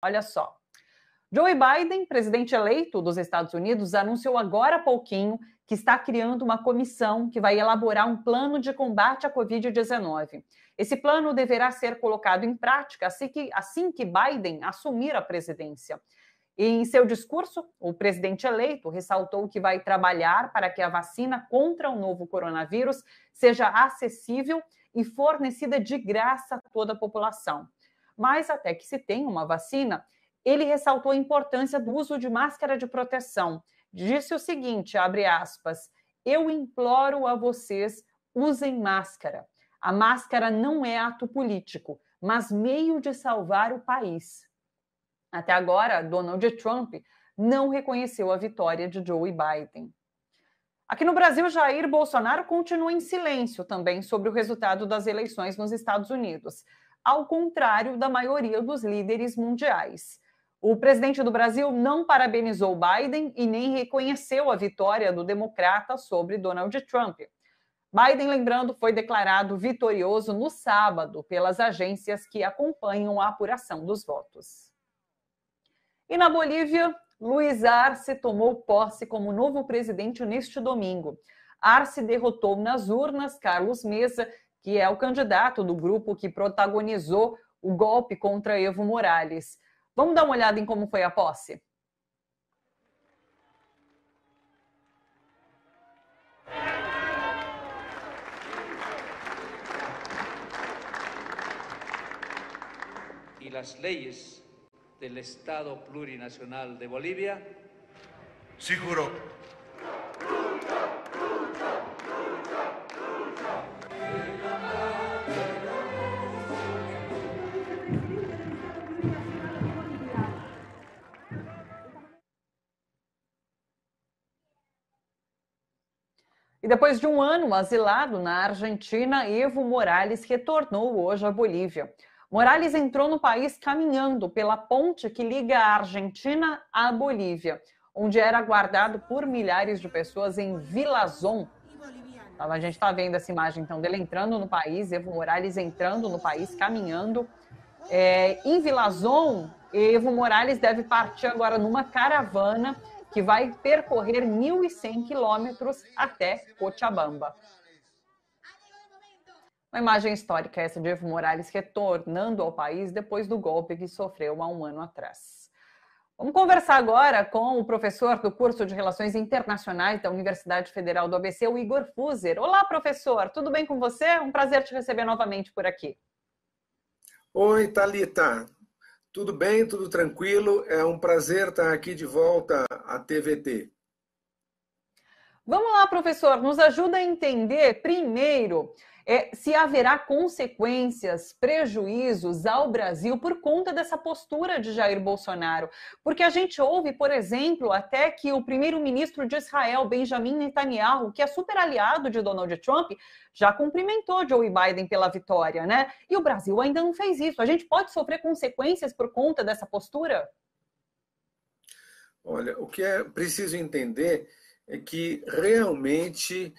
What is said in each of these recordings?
Olha só. Joe Biden, presidente eleito dos Estados Unidos, anunciou agora há pouquinho que está criando uma comissão que vai elaborar um plano de combate à Covid-19. Esse plano deverá ser colocado em prática assim que Biden assumir a presidência. Em seu discurso, o presidente eleito ressaltou que vai trabalhar para que a vacina contra o novo coronavírus seja acessível e fornecida de graça a toda a população. Mas até que se tenha uma vacina, ele ressaltou a importância do uso de máscara de proteção. Disse o seguinte, abre aspas, eu imploro a vocês, usem máscara. A máscara não é ato político, mas meio de salvar o país. Até agora, Donald Trump não reconheceu a vitória de Joe Biden. Aqui no Brasil, Jair Bolsonaro continua em silêncio também sobre o resultado das eleições nos Estados Unidos, ao contrário da maioria dos líderes mundiais. O presidente do Brasil não parabenizou Biden e nem reconheceu a vitória do democrata sobre Donald Trump. Biden, lembrando, foi declarado vitorioso no sábado pelas agências que acompanham a apuração dos votos. E na Bolívia, Luiz Arce tomou posse como novo presidente neste domingo. Arce derrotou nas urnas Carlos Mesa, que é o candidato do grupo que protagonizou o golpe contra Evo Morales. Vamos dar uma olhada em como foi a posse? E as leis do Estado Plurinacional de Bolívia. Seguro. E depois de um ano asilado na Argentina, Evo Morales retornou hoje à Bolívia. Morales entrou no país caminhando pela ponte que liga a Argentina à Bolívia, onde era aguardado por milhares de pessoas em Villazón. A gente está vendo essa imagem então dele entrando no país, Evo Morales entrando no país, caminhando. Em Villazón, Evo Morales deve partir agora numa caravana que vai percorrer 1.100 quilômetros até Cochabamba. Uma imagem histórica essa de Evo Morales retornando ao país depois do golpe que sofreu há um ano atrás. Vamos conversar agora com o professor do curso de Relações Internacionais da Universidade Federal do ABC, o Igor Fuser. Olá, professor, tudo bem com você? Um prazer te receber novamente por aqui. Oi, Thalita. Tudo bem, tudo tranquilo? É um prazer estar aqui de volta à TVT. Vamos lá, professor, nos ajuda a entender, primeiro, se haverá consequências, prejuízos ao Brasil por conta dessa postura de Jair Bolsonaro. Porque a gente ouve, por exemplo, até que o primeiro-ministro de Israel, Benjamin Netanyahu, que é super aliado de Donald Trump, já cumprimentou Joe Biden pela vitória, né? E o Brasil ainda não fez isso. A gente pode sofrer consequências por conta dessa postura? Olha, o que é preciso entender é que realmente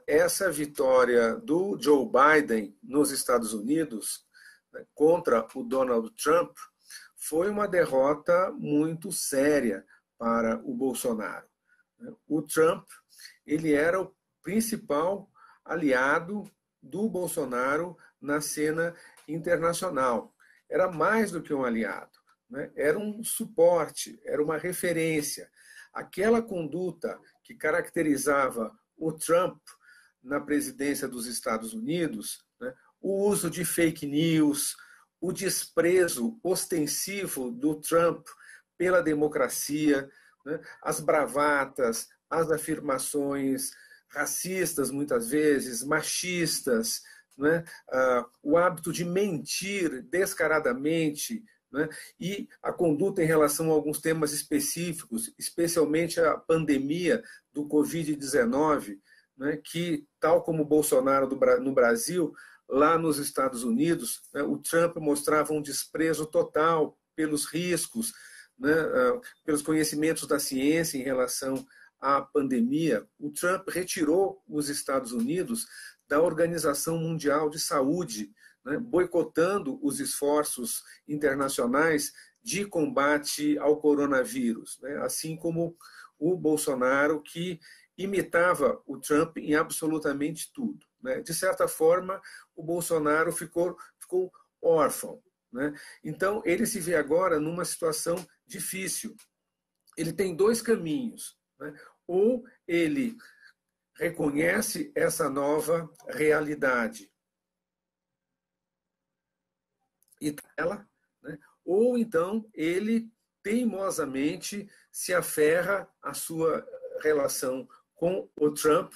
essa vitória do Joe Biden nos Estados Unidos, né, contra o Donald Trump foi uma derrota muito séria para o Bolsonaro. O Trump, ele era o principal aliado do Bolsonaro na cena internacional. Era mais do que um aliado, né? Era um suporte, era uma referência. Aquela conduta que caracterizava o Trump na presidência dos Estados Unidos, né, o uso de fake news, o desprezo ostensivo do Trump pela democracia, né, as bravatas, as afirmações racistas, muitas vezes, machistas, né, o hábito de mentir descaradamente, né, e a conduta em relação a alguns temas específicos, especialmente a pandemia do Covid-19, né, que, tal como o Bolsonaro no Brasil, lá nos Estados Unidos, né, o Trump mostrava um desprezo total pelos riscos, né, pelos conhecimentos da ciência em relação à pandemia. O Trump retirou os Estados Unidos da Organização Mundial de Saúde, né, boicotando os esforços internacionais de combate ao coronavírus, né? Assim como o Bolsonaro, que imitava o Trump em absolutamente tudo, né? De certa forma, o Bolsonaro ficou órfão, né? Então, ele se vê agora numa situação difícil. Ele tem dois caminhos, né? Ou ele reconhece essa nova realidade e ela, né? Ou então ele teimosamente se aferra à sua relação com o Trump,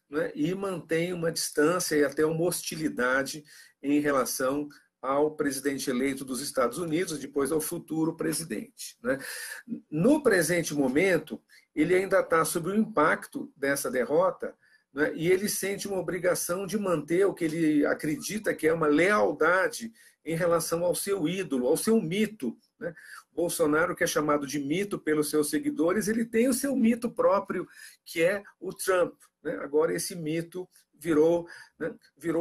né? E mantém uma distância e até uma hostilidade em relação ao presidente eleito dos Estados Unidos, depois ao futuro presidente, né? No presente momento, ele ainda está sob o impacto dessa derrota, né? E ele sente uma obrigação de manter o que ele acredita que é uma lealdade em relação ao seu ídolo, ao seu mito, né? Bolsonaro, que é chamado de mito pelos seus seguidores, ele tem o seu mito próprio, que é o Trump, né? Agora esse mito virou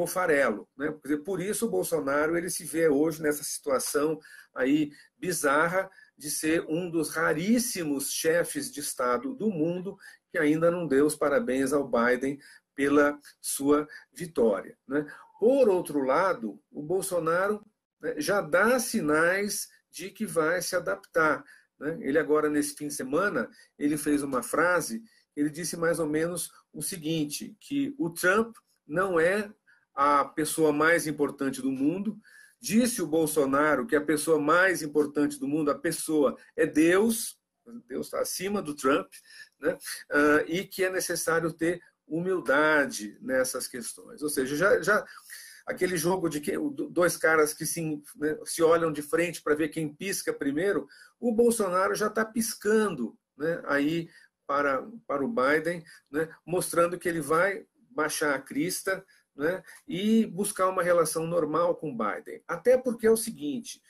farelo, né? Por isso o Bolsonaro ele se vê hoje nessa situação aí bizarra de ser um dos raríssimos chefes de Estado do mundo que ainda não deu os parabéns ao Biden pela sua vitória, né? Por outro lado, o Bolsonaro, né, já dá sinais de que vai se adaptar, né? Ele agora, nesse fim de semana, ele fez uma frase, ele disse mais ou menos o seguinte, que o Trump não é a pessoa mais importante do mundo. Disse o Bolsonaro que a pessoa mais importante do mundo, a pessoa é Deus, Deus está acima do Trump, né? E que é necessário ter humildade nessas questões. Ou seja, já aquele jogo de dois caras que se olham de frente para ver quem pisca primeiro, o Bolsonaro já está piscando, né, aí para o Biden, né, mostrando que ele vai baixar a crista, né, e buscar uma relação normal com o Biden. Até porque é o seguinte,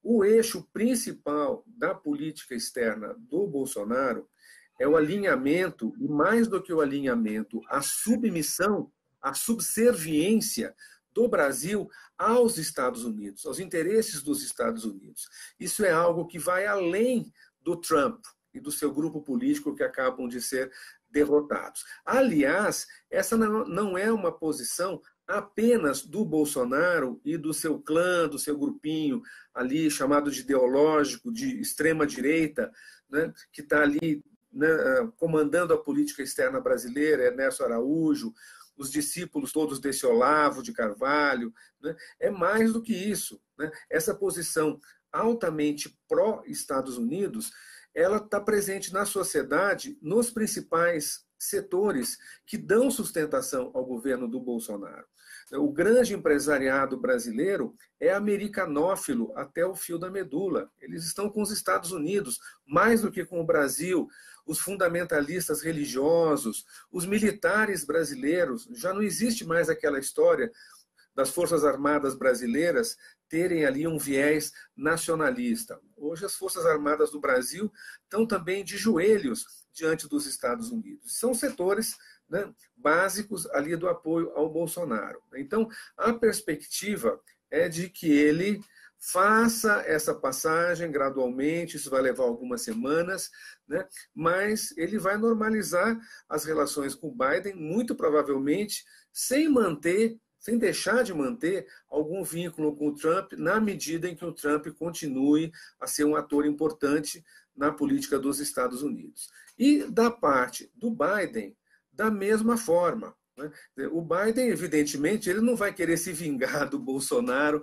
o eixo principal da política externa do Bolsonaro é o alinhamento, e mais do que o alinhamento, a submissão, a subserviência do Brasil aos Estados Unidos, aos interesses dos Estados Unidos. Isso é algo que vai além do Trump e do seu grupo político que acabam de ser derrotados. Aliás, essa não é uma posição apenas do Bolsonaro e do seu clã, do seu grupinho ali chamado de ideológico, de extrema-direita, né, que está ali, né, comandando a política externa brasileira, Ernesto Araújo, os discípulos todos desse Olavo de Carvalho, né? É mais do que isso, né? Essa posição altamente pró-Estados Unidos, ela está presente na sociedade, nos principais setores que dão sustentação ao governo do Bolsonaro. O grande empresariado brasileiro é americanófilo até o fio da medula. Eles estão com os Estados Unidos, mais do que com o Brasil. Os fundamentalistas religiosos, os militares brasileiros, já não existe mais aquela história das Forças Armadas brasileiras terem ali um viés nacionalista. Hoje as Forças Armadas do Brasil estão também de joelhos diante dos Estados Unidos. São setores, né, básicos ali do apoio ao Bolsonaro. Então, a perspectiva é de que ele faça essa passagem gradualmente, isso vai levar algumas semanas, né? Mas ele vai normalizar as relações com o Biden, muito provavelmente, sem deixar de manter algum vínculo com o Trump, na medida em que o Trump continue a ser um ator importante na política dos Estados Unidos. E da parte do Biden, da mesma forma, né? O Biden, evidentemente, ele não vai querer se vingar do Bolsonaro,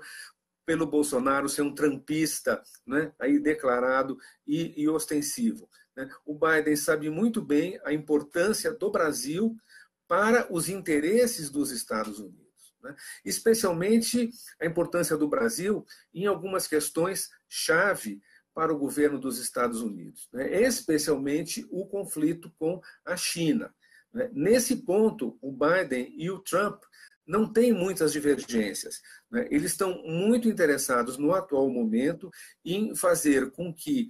pelo Bolsonaro ser um trumpista, né, aí declarado e ostensivo, né? O Biden sabe muito bem a importância do Brasil para os interesses dos Estados Unidos, né? Especialmente a importância do Brasil em algumas questões-chave para o governo dos Estados Unidos, né? Especialmente o conflito com a China, né? Nesse ponto, o Biden e o Trump não têm muitas divergências, né? Eles estão muito interessados no atual momento em fazer com que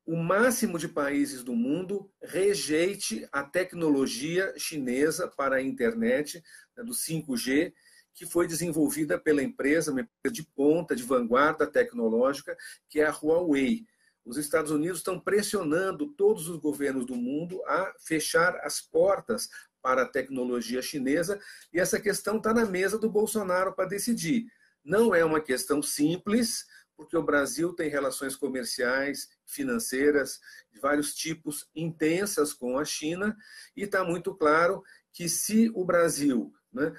o máximo de países do mundo rejeite a tecnologia chinesa para a internet, né, do 5G, que foi desenvolvida pela empresa, uma empresa de ponta, de vanguarda tecnológica, que é a Huawei. Os Estados Unidos estão pressionando todos os governos do mundo a fechar as portas para a tecnologia chinesa, e essa questão está na mesa do Bolsonaro para decidir. Não é uma questão simples, porque o Brasil tem relações comerciais, financeiras, de vários tipos, intensas com a China, e está muito claro que se o Brasil, né,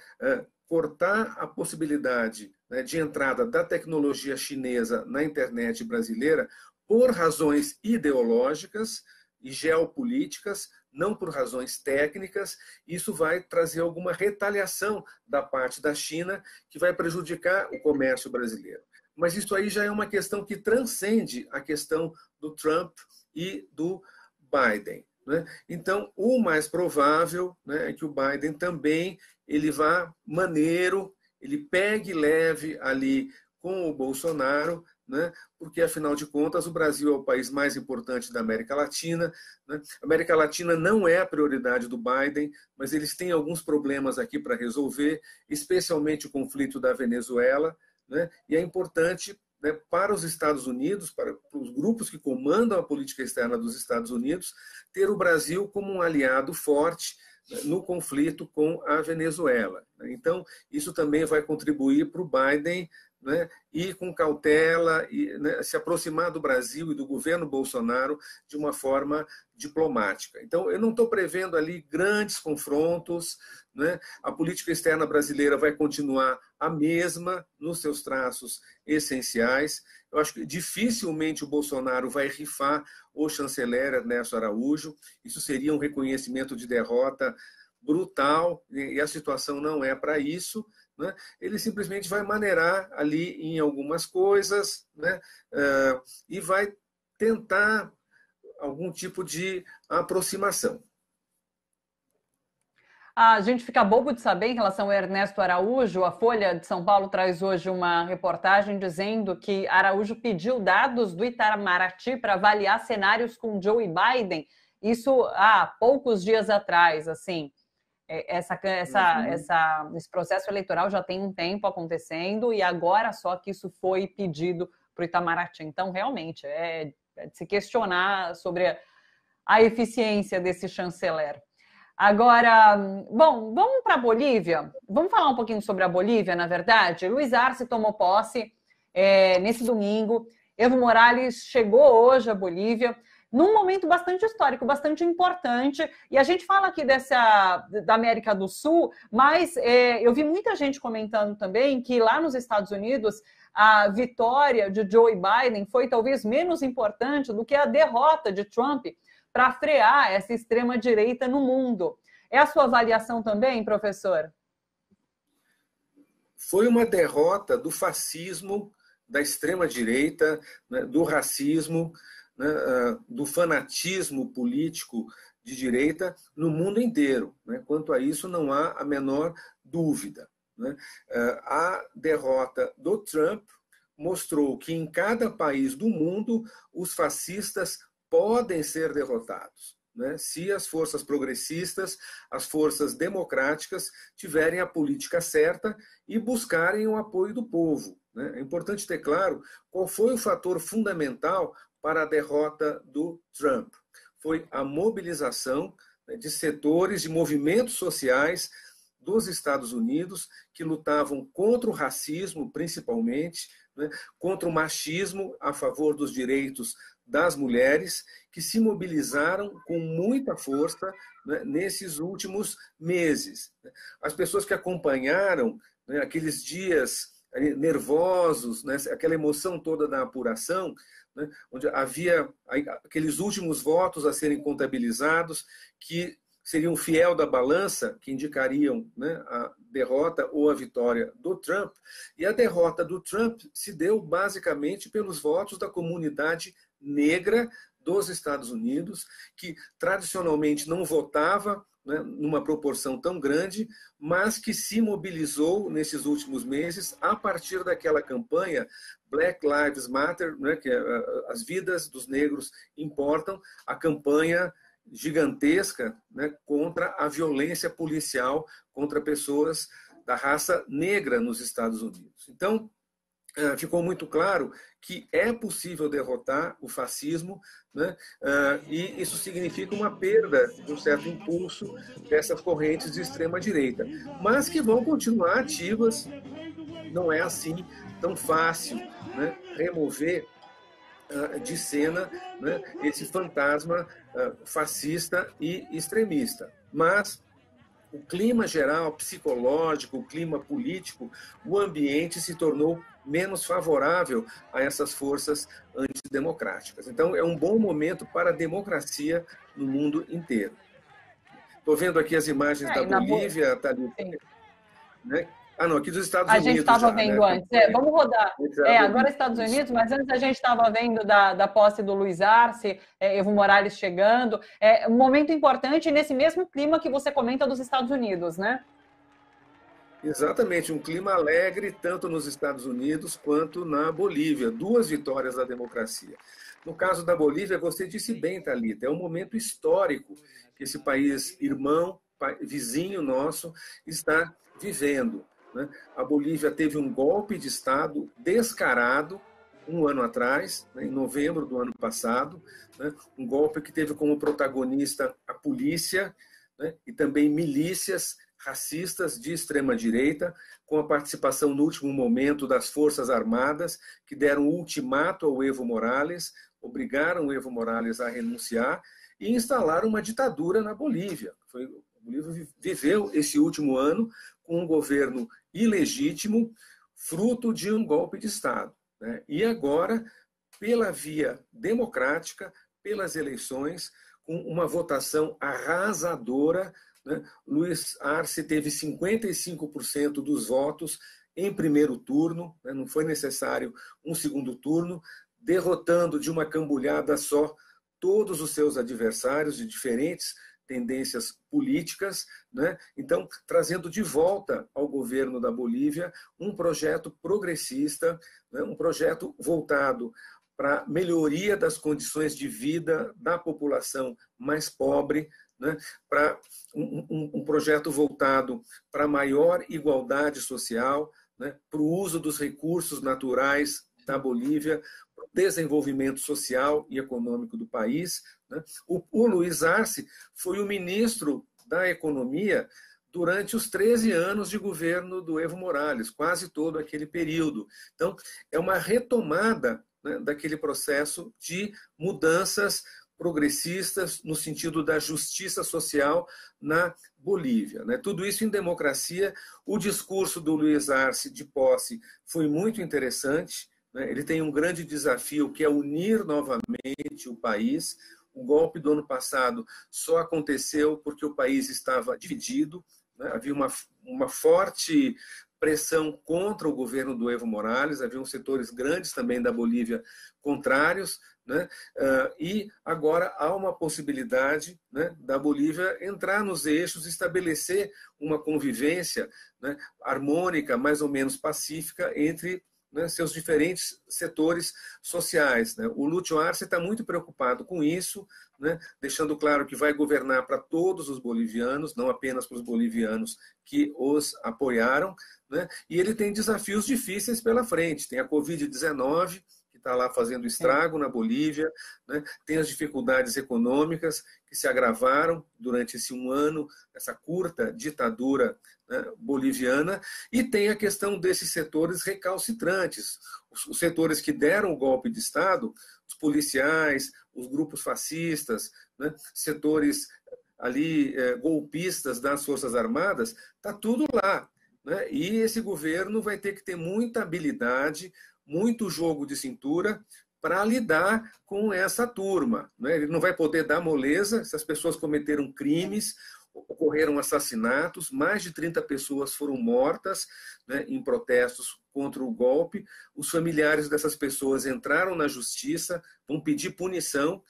cortar a possibilidade, né, de entrada da tecnologia chinesa na internet brasileira, por razões ideológicas e geopolíticas, não por razões técnicas, isso vai trazer alguma retaliação da parte da China que vai prejudicar o comércio brasileiro. Mas isso aí já é uma questão que transcende a questão do Trump e do Biden, né? Então, o mais provável, né, é que o Biden também ele vá maneiro, ele pegue leve ali com o Bolsonaro, né? Porque, afinal de contas, o Brasil é o país mais importante da América Latina, né? A América Latina não é a prioridade do Biden, mas eles têm alguns problemas aqui para resolver, especialmente o conflito da Venezuela, né? E é importante, né, para os Estados Unidos, para os grupos que comandam a política externa dos Estados Unidos, ter o Brasil como um aliado forte, né, no conflito com a Venezuela. Então, isso também vai contribuir para o Biden, né, ir com cautela e, né, se aproximar do Brasil e do governo Bolsonaro de uma forma diplomática. Então, eu não estou prevendo ali grandes confrontos, né? A política externa brasileira vai continuar a mesma nos seus traços essenciais. Eu acho que dificilmente o Bolsonaro vai rifar o chanceler Ernesto Araújo. Isso seria um reconhecimento de derrota brutal, e a situação não é para isso, né? Ele simplesmente vai maneirar ali em algumas coisas, né? E vai tentar algum tipo de aproximação. A gente fica bobo de saber em relação ao Ernesto Araújo. A Folha de São Paulo traz hoje uma reportagem dizendo que Araújo pediu dados do Itamaraty para avaliar cenários com Joe Biden. Isso há poucos dias atrás, assim. Esse processo eleitoral já tem um tempo acontecendo e agora só que isso foi pedido para o Itamaraty. Então, realmente, é de se questionar sobre a eficiência desse chanceler. Agora, bom, vamos para a Bolívia. Vamos falar um pouquinho sobre a Bolívia, na verdade. Luiz Arce tomou posse nesse domingo. Evo Morales chegou hoje à Bolívia, num momento bastante histórico, bastante importante. E a gente fala aqui da América do Sul, mas eu vi muita gente comentando também que lá nos Estados Unidos a vitória de Joe Biden foi talvez menos importante do que a derrota de Trump para frear essa extrema-direita no mundo. É a sua avaliação também, professor? Foi uma derrota do fascismo, da extrema-direita, né, do racismo, né, do fanatismo político de direita no mundo inteiro, né? Quanto a isso, não há a menor dúvida, né? A derrota do Trump mostrou que em cada país do mundo os fascistas podem ser derrotados, né, se as forças progressistas, as forças democráticas tiverem a política certa e buscarem o apoio do povo, né? É importante ter claro qual foi o fator fundamental para a derrota do Trump. Foi a mobilização, né, de setores, de movimentos sociais dos Estados Unidos que lutavam contra o racismo, principalmente, né, contra o machismo, a favor dos direitos das mulheres, que se mobilizaram com muita força, né, nesses últimos meses. As pessoas que acompanharam, né, aqueles dias nervosos, né, aquela emoção toda da apuração, né, onde havia aqueles últimos votos a serem contabilizados, que seriam fiel da balança, que indicariam, né, a derrota ou a vitória do Trump. E a derrota do Trump se deu basicamente pelos votos da comunidade negra dos Estados Unidos, que tradicionalmente não votava, né, numa proporção tão grande, mas que se mobilizou nesses últimos meses a partir daquela campanha Black Lives Matter, né, que as vidas dos negros importam, a campanha gigantesca, né, contra a violência policial contra pessoas da raça negra nos Estados Unidos. Então, ficou muito claro que é possível derrotar o fascismo, né? E isso significa uma perda de um certo impulso dessas correntes de extrema-direita, mas que vão continuar ativas. Não é assim tão fácil, né, remover de cena, né, esse fantasma fascista e extremista. Mas o clima geral, psicológico, o clima político, o ambiente se tornou menos favorável a essas forças antidemocráticas. Então, é um bom momento para a democracia no mundo inteiro. Estou vendo aqui as imagens da Bolívia, Thalita, né? Ah, não, aqui dos Estados Unidos. A gente estava vendo, né? antes. Vamos rodar. Agora Estados Unidos, mas antes a gente estava vendo da posse do Luiz Arce, Evo Morales chegando. Um momento importante nesse mesmo clima que você comenta dos Estados Unidos, né? Exatamente, um clima alegre tanto nos Estados Unidos quanto na Bolívia. 2 vitórias da democracia. No caso da Bolívia, você disse bem, Thalita, é um momento histórico que esse país irmão, vizinho nosso, está vivendo. A Bolívia teve um golpe de Estado descarado um ano atrás, em novembro do ano passado, um golpe que teve como protagonista a polícia, e também milícias racistas de extrema-direita, com a participação no último momento das Forças Armadas, que deram um ultimato ao Evo Morales, obrigaram o Evo Morales a renunciar e instalaram uma ditadura na Bolívia. A Bolívia viveu esse último ano com um governo ilegítimo, fruto de um golpe de Estado. E agora, pela via democrática, pelas eleições, com uma votação arrasadora, Luiz Arce teve 55% dos votos em primeiro turno, não foi necessário um segundo turno, derrotando de uma cambulhada só todos os seus adversários de diferentes tendências políticas, Então, trazendo de volta ao governo da Bolívia um projeto progressista, um projeto voltado para a melhoria das condições de vida da população mais pobre, para um projeto voltado para maior igualdade social, para o uso dos recursos naturais da Bolívia, para o desenvolvimento social e econômico do país. O Luiz Arce foi o ministro da Economia durante os 13 anos de governo do Evo Morales, quase todo aquele período. Então, é uma retomada daquele processo de mudanças progressistas no sentido da justiça social na Bolívia. Tudo isso em democracia. O discurso do Luiz Arce de posse foi muito interessante. Ele tem um grande desafio, que é unir novamente o país. O golpe do ano passado só aconteceu porque o país estava dividido, havia uma forte pressão contra o governo do Evo Morales, haviam setores grandes também da Bolívia contrários, e agora há uma possibilidade da Bolívia entrar nos eixos, estabelecer uma convivência harmônica, mais ou menos pacífica, entre seus diferentes setores sociais. O Lúcio Arce está muito preocupado com isso, deixando claro que vai governar para todos os bolivianos, não apenas para os bolivianos que os apoiaram, e ele tem desafios difíceis pela frente. Tem a Covid-19, que está lá fazendo estrago na Bolívia, tem as dificuldades econômicas que se agravaram durante esse um ano, essa curta ditadura boliviana, e tem a questão desses setores recalcitrantes, os setores que deram o golpe de Estado, os policiais, os grupos fascistas, setores ali golpistas das Forças Armadas, está tudo lá. E esse governo vai ter que ter muita habilidade, muito jogo de cintura para lidar com essa turma. Ele não vai poder dar moleza. Essas pessoas cometeram crimes, ocorreram assassinatos, mais de 30 pessoas foram mortas em protestos contra o golpe. Os familiares dessas pessoas entraram na justiça, vão pedir punição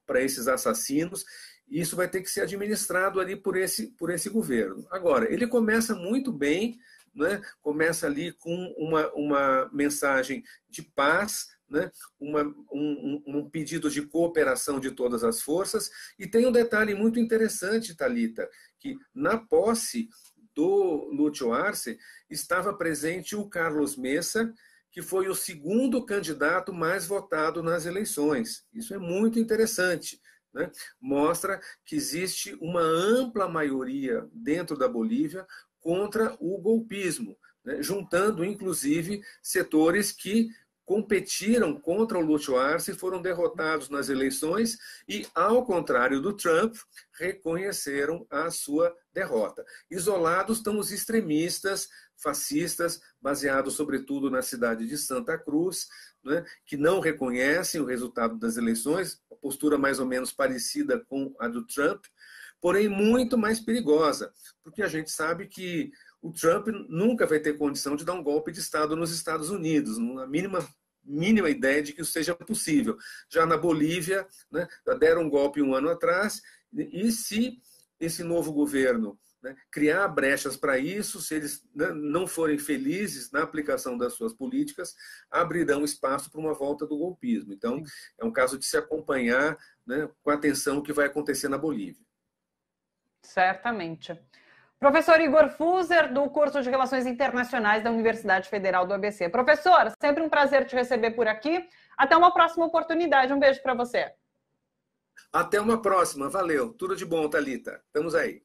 para esses assassinos. E isso vai ter que ser administrado ali por esse governo. Agora, ele começa muito bem, começa ali com uma mensagem de paz, um pedido de cooperação de todas as forças. E tem um detalhe muito interessante, Thalita, que na posse do Lúcio Arce, estava presente o Carlos Mesa, que foi o segundo candidato mais votado nas eleições. Isso é muito interessante, né? Mostra que existe uma ampla maioria dentro da Bolívia contra o golpismo, né? Juntando, inclusive, setores que competiram contra o Lúcio Arce e foram derrotados nas eleições e, ao contrário do Trump, reconheceram a sua derrota. Isolados estão os extremistas, fascistas, baseados sobretudo na cidade de Santa Cruz, né, que não reconhecem o resultado das eleições, uma postura mais ou menos parecida com a do Trump, porém muito mais perigosa, porque a gente sabe que o Trump nunca vai ter condição de dar um golpe de Estado nos Estados Unidos, uma mínima ideia de que isso seja possível. Já na Bolívia, né, já deram um golpe um ano atrás, e se esse novo governo, né, criar brechas para isso, se eles, né, não forem felizes na aplicação das suas políticas, abrirão espaço para uma volta do golpismo. Então, é um caso de se acompanhar, né, com atenção o que vai acontecer na Bolívia. Certamente. Professor Igor Fuser, do curso de Relações Internacionais da Universidade Federal do ABC. Professor, sempre um prazer te receber por aqui. Até uma próxima oportunidade. Um beijo para você. Até uma próxima. Valeu. Tudo de bom, Thalita. Estamos aí.